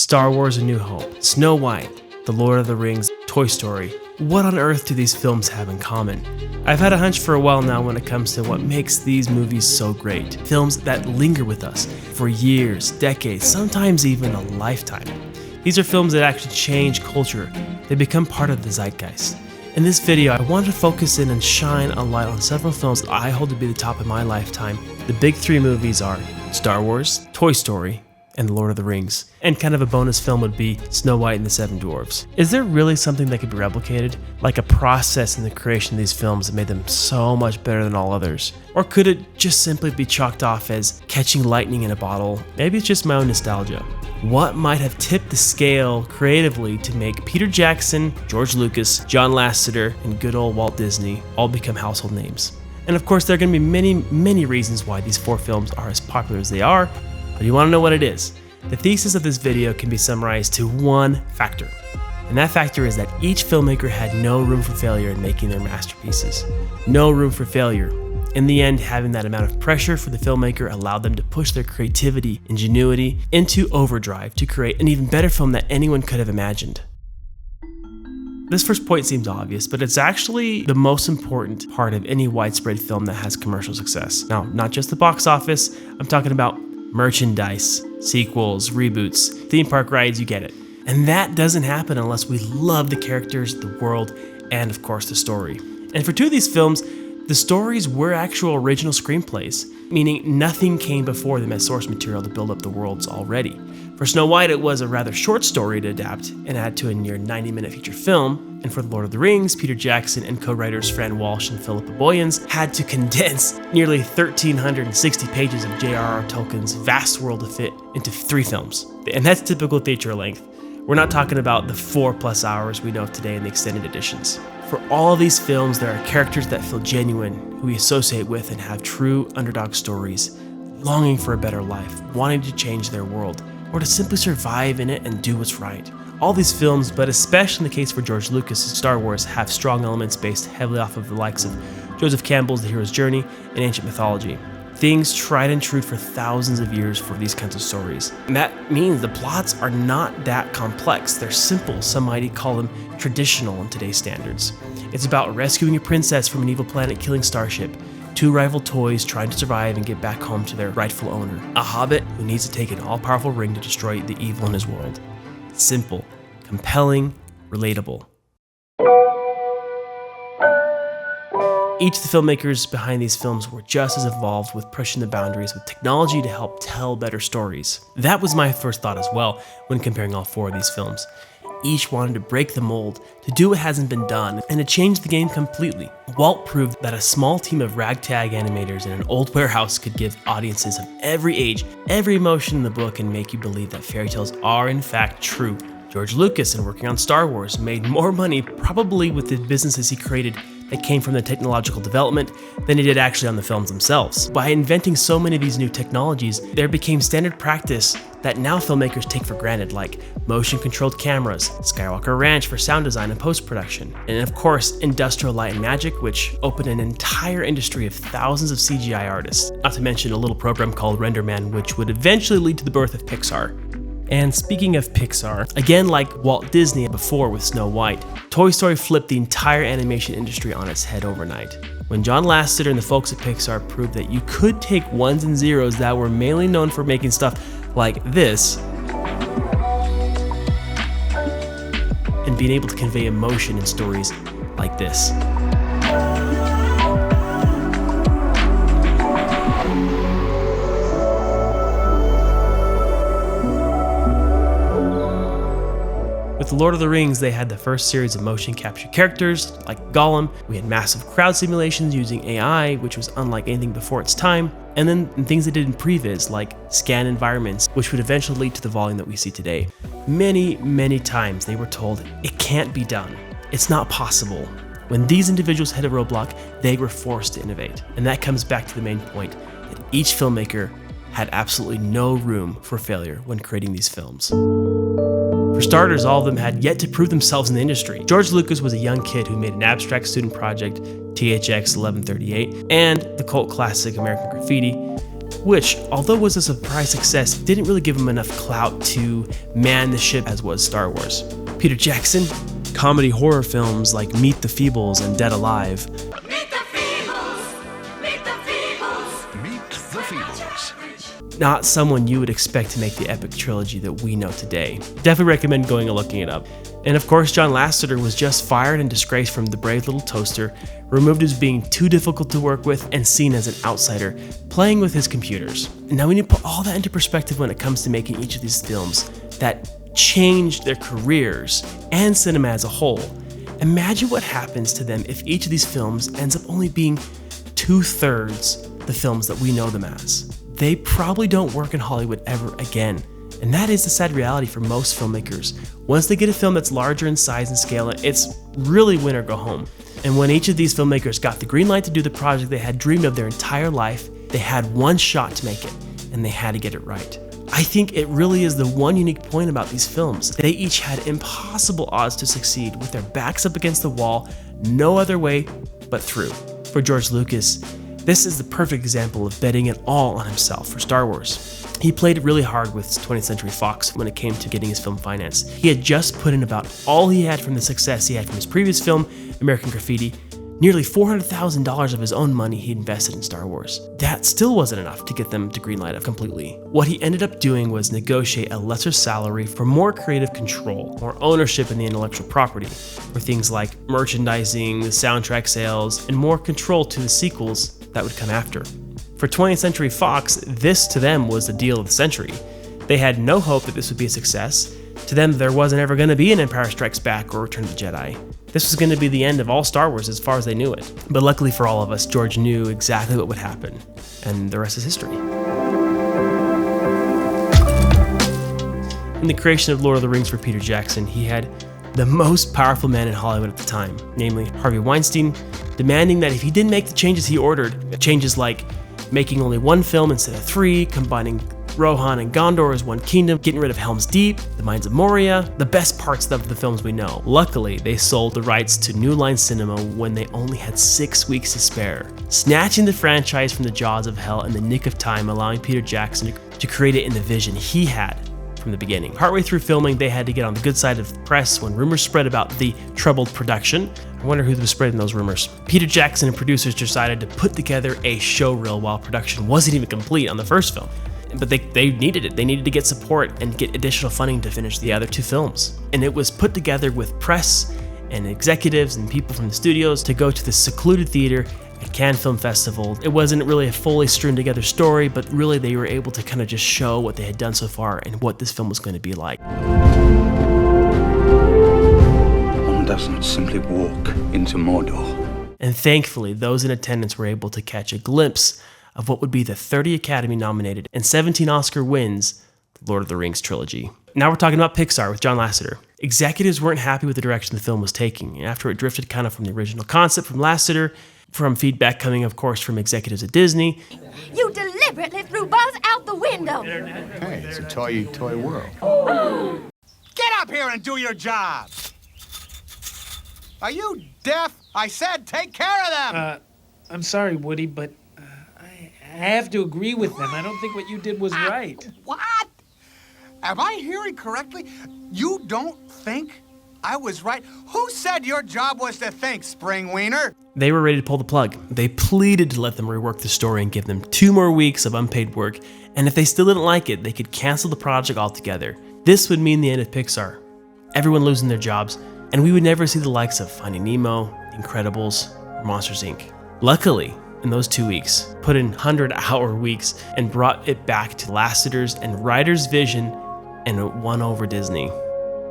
Star Wars: A New Hope, Snow White, The Lord of the Rings, Toy Story. What on earth do these films have in common? I've had a hunch for a while now when it comes to what makes these movies so great. Films that linger with us for years, decades, sometimes even a lifetime. These are films that actually change culture. They become part of the zeitgeist. In this video, I wanted to focus in and shine a light on several films that I hold to be the top of my lifetime. The big three movies are Star Wars, Toy Story, and The Lord of the Rings. And kind of a bonus film would be Snow White and the Seven Dwarfs. Is there really something that could be replicated? Like a process in the creation of these films that made them so much better than all others? Or could it just simply be chalked off as catching lightning in a bottle? Maybe it's just my own nostalgia. What might have tipped the scale creatively to make Peter Jackson, George Lucas, John Lasseter, and good old Walt Disney all become household names? And of course, there are going to be many reasons why these four films are as popular as they are. But you want to know what it is? The thesis of this video can be summarized to one factor. And that factor is that each filmmaker had no room for failure in making their masterpieces. No room for failure. In the end, having that amount of pressure for the filmmaker allowed them to push their creativity, ingenuity into overdrive to create an even better film that anyone could have imagined. This first point seems obvious, but it's actually the most important part of any widespread film that has commercial success. Now, not just the box office, I'm talking about merchandise, sequels, reboots, theme park rides, you get it. And that doesn't happen unless we love the characters, the world, and of course the story. And for two of these films, the stories were actual original screenplays, meaning nothing came before them as source material to build up the worlds already. For Snow White, it was a rather short story to adapt and add to a near 90-minute feature film. And for The Lord of the Rings, Peter Jackson and co-writers Fran Walsh and Philippa Boyens had to condense nearly 1,360 pages of J.R.R. Tolkien's vast world to fit into 3 films. And that's typical feature length. We're not talking about the 4+ hours we know of today in the extended editions. For all of these films, there are characters that feel genuine, who we associate with and have true underdog stories, longing for a better life, wanting to change their world, or to simply survive in it and do what's right. All these films, but especially in the case for George Lucas' Star Wars, have strong elements based heavily off of the likes of Joseph Campbell's The Hero's Journey and ancient mythology. Things tried and true for thousands of years for these kinds of stories. And that means the plots are not that complex. They're simple, some might call them traditional in today's standards. It's about rescuing a princess from an evil planet-killing starship, 2 rival toys trying to survive and get back home to their rightful owner, a hobbit who needs to take an all-powerful ring to destroy the evil in his world. Simple, compelling, relatable. Each of the filmmakers behind these films were just as involved with pushing the boundaries with technology to help tell better stories. That was my first thought as well when comparing all 4 of these films. Each wanted to break the mold, to do what hasn't been done, and to change the game completely. Walt proved that a small team of ragtag animators in an old warehouse could give audiences of every age, every emotion in the book, and make you believe that fairy tales are in fact true. George Lucas, in working on Star Wars, made more money probably with the businesses he created that came from the technological development than he did actually on the films themselves. By inventing so many of these new technologies, there became standard practice that now filmmakers take for granted, like motion-controlled cameras, Skywalker Ranch for sound design and post-production, and of course, Industrial Light and Magic, which opened an entire industry of thousands of CGI artists, not to mention a little program called RenderMan, which would eventually lead to the birth of Pixar. And speaking of Pixar, again like Walt Disney before with Snow White, Toy Story flipped the entire animation industry on its head overnight. When John Lasseter and the folks at Pixar proved that you could take ones and zeros that were mainly known for making stuff like this and being able to convey emotion in stories like this. With The Lord of the Rings, they had the first series of motion capture characters, like Gollum. We had massive crowd simulations using AI, which was unlike anything before its time. And then things they did in previs, like scan environments, which would eventually lead to the volume that we see today. Many times they were told, it can't be done. It's not possible. When these individuals hit a roadblock, they were forced to innovate. And that comes back to the main point, that each filmmaker had absolutely no room for failure when creating these films. For starters, all of them had yet to prove themselves in the industry. George Lucas was a young kid who made an abstract student project, THX 1138, and the cult classic American Graffiti. which, although was a surprise success, didn't really give him enough clout to man the ship as was Star Wars. Peter Jackson, comedy horror films like Meet the Feebles and Dead Alive. Meet the Feebles! Meet the Feebles! Meet the Feebles. Not someone you would expect to make the epic trilogy that we know today. Definitely recommend going and looking it up. And of course, John Lasseter was just fired and disgraced from the brave little toaster, removed as being too difficult to work with, and seen as an outsider, playing with his computers. And now we need to put all that into perspective when it comes to making each of these films that changed their careers and cinema as a whole. Imagine what happens to them if each of these films ends up only being 2/3 the films that we know them as. They probably don't work in Hollywood ever again. And that is the sad reality for most filmmakers. Once they get a film that's larger in size and scale, it's really win or go home. And when each of these filmmakers got the green light to do the project they had dreamed of their entire life, they had one shot to make it, and they had to get it right. I think it really is the one unique point about these films. They each had impossible odds to succeed with their backs up against the wall, no other way but through. For George Lucas, this is the perfect example of betting it all on himself for Star Wars. He played really hard with 20th Century Fox when it came to getting his film financed. He had just put in about all he had from the success he had from his previous film, American Graffiti, nearly $400,000 of his own money he invested in Star Wars. That still wasn't enough to get them to greenlight it completely. What he ended up doing was negotiate a lesser salary for more creative control, more ownership in the intellectual property, for things like merchandising, the soundtrack sales, and more control to the sequels that would come after. For 20th Century Fox, this to them was the deal of the century. They had no hope that this would be a success. To them, there wasn't ever going to be an Empire Strikes Back or Return of the Jedi. This was going to be the end of all Star Wars as far as they knew it. But luckily for all of us, George knew exactly what would happen, and the rest is history. In the creation of Lord of the Rings for Peter Jackson, he had the most powerful man in Hollywood at the time, namely Harvey Weinstein, demanding that if he didn't make the changes he ordered, changes like making only one film instead of 3, combining Rohan and Gondor as one kingdom, getting rid of Helm's Deep, the Mines of Moria, the best parts of the films we know. Luckily, they sold the rights to New Line Cinema when they only had 6 weeks to spare, snatching the franchise from the jaws of hell in the nick of time, allowing Peter Jackson to create it in the vision he had from the beginning. Partway through filming, they had to get on the good side of the press when rumors spread about the troubled production. I wonder who was spreading those rumors. Peter Jackson and producers decided to put together a show reel while production wasn't even complete on the first film. But they needed it. They needed to get support and get additional funding to finish the other 2 films. And it was put together with press and executives and people from the studios to go to the secluded theater at Cannes Film Festival. It wasn't really a fully strewn together story, but really they were able to kind of just show what they had done so far and what this film was going to be like. One doesn't simply walk into Mordor. And thankfully, those in attendance were able to catch a glimpse of what would be the 30 Academy nominated and 17 Oscar wins, the Lord of the Rings trilogy. Now we're talking about Pixar with John Lasseter. Executives weren't happy with the direction the film was taking, and after it drifted kind of from the original concept from Lasseter, from feedback coming, of course, from executives at Disney. You deliberately threw Buzz out the window. Hey, it's a toy world. Get up here and do your job! Are you deaf? I said take care of them! I'm sorry, Woody, but I have to agree with them. I don't think what you did was right. What? Am I hearing correctly? You don't think I was right? Who said your job was to think, Spring Wiener? They were ready to pull the plug. They pleaded to let them rework the story and give them 2 more weeks of unpaid work, and if they still didn't like it, they could cancel the project altogether. This would mean the end of Pixar, everyone losing their jobs, and we would never see the likes of Finding Nemo, Incredibles, or Monsters, Inc. Luckily, in those 2 weeks, put in 100-hour weeks and brought it back to Lasseter's and writer's vision, and it won over Disney.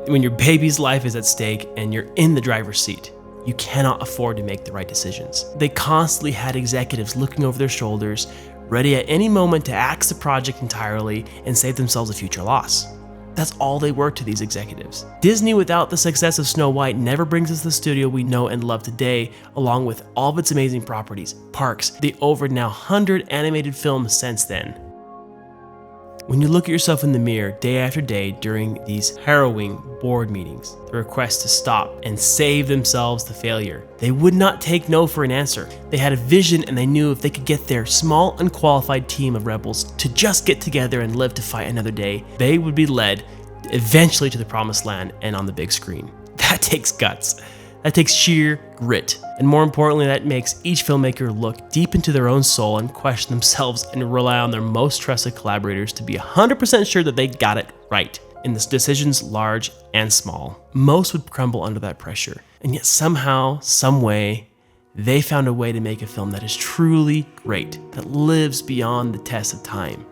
When your baby's life is at stake and you're in the driver's seat, you cannot afford to make the right decisions. They constantly had executives looking over their shoulders, ready at any moment to axe the project entirely and save themselves a future loss. That's all they were to these executives. Disney, without the success of Snow White, never brings us the studio we know and love today, along with all of its amazing properties, parks, the over now 100 animated films since then. When you look at yourself in the mirror day after day during these harrowing board meetings, the request to stop and save themselves the failure, they would not take no for an answer. They had a vision and they knew if they could get their small, unqualified team of rebels to just get together and live to fight another day, they would be led eventually to the promised land and on the big screen. That takes guts. That takes sheer grit. And more importantly, that makes each filmmaker look deep into their own soul and question themselves and rely on their most trusted collaborators to be 100% sure that they got it right in the decisions large and small. Most would crumble under that pressure. And yet somehow, some way, they found a way to make a film that is truly great, that lives beyond the test of time.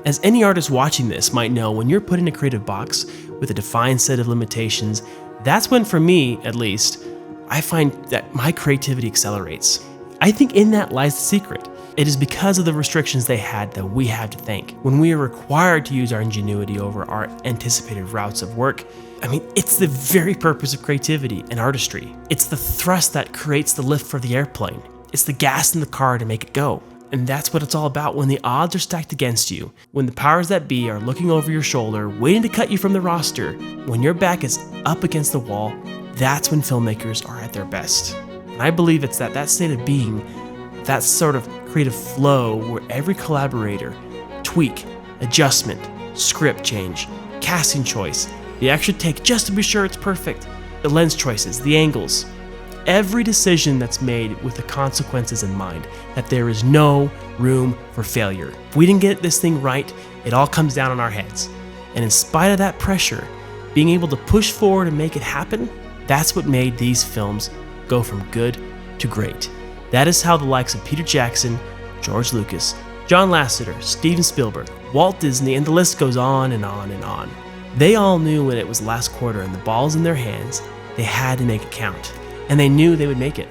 As any artist watching this might know, when you're put in a creative box with a defined set of limitations, that's when, for me at least, I find that my creativity accelerates. I think in that lies the secret. It is because of the restrictions they had that we have to thank. When we are required to use our ingenuity over our anticipated routes of work, it's the very purpose of creativity and artistry. It's the thrust that creates the lift for the airplane. It's the gas in the car to make it go. And that's what it's all about when the odds are stacked against you, when the powers that be are looking over your shoulder, waiting to cut you from the roster, when your back is up against the wall, that's when filmmakers are at their best. And I believe it's that state of being, that sort of creative flow where every collaborator, tweak, adjustment, script change, casting choice, the extra take just to be sure it's perfect, the lens choices, the angles, every decision that's made with the consequences in mind, that there is no room for failure. If we didn't get this thing right, it all comes down on our heads. And in spite of that pressure, being able to push forward and make it happen, that's what made these films go from good to great. That is how the likes of Peter Jackson, George Lucas, John Lasseter, Steven Spielberg, Walt Disney, and the list goes on and on and on. They all knew when it was last quarter and the ball's in their hands, they had to make it count. And they knew they would make it.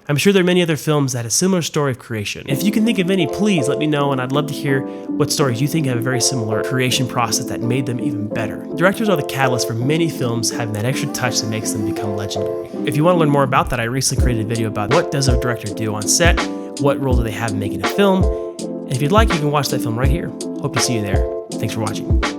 I'm sure there are many other films that had a similar story of creation. If you can think of any, please let me know, and I'd love to hear what stories you think have a very similar creation process that made them even better. Directors are the catalyst for many films having that extra touch that makes them become legendary. If you want to learn more about that, I recently created a video about what does a director do on set, what role do they have in making a film, and if you'd like, you can watch that film right here. Hope to see you there. Thanks for watching.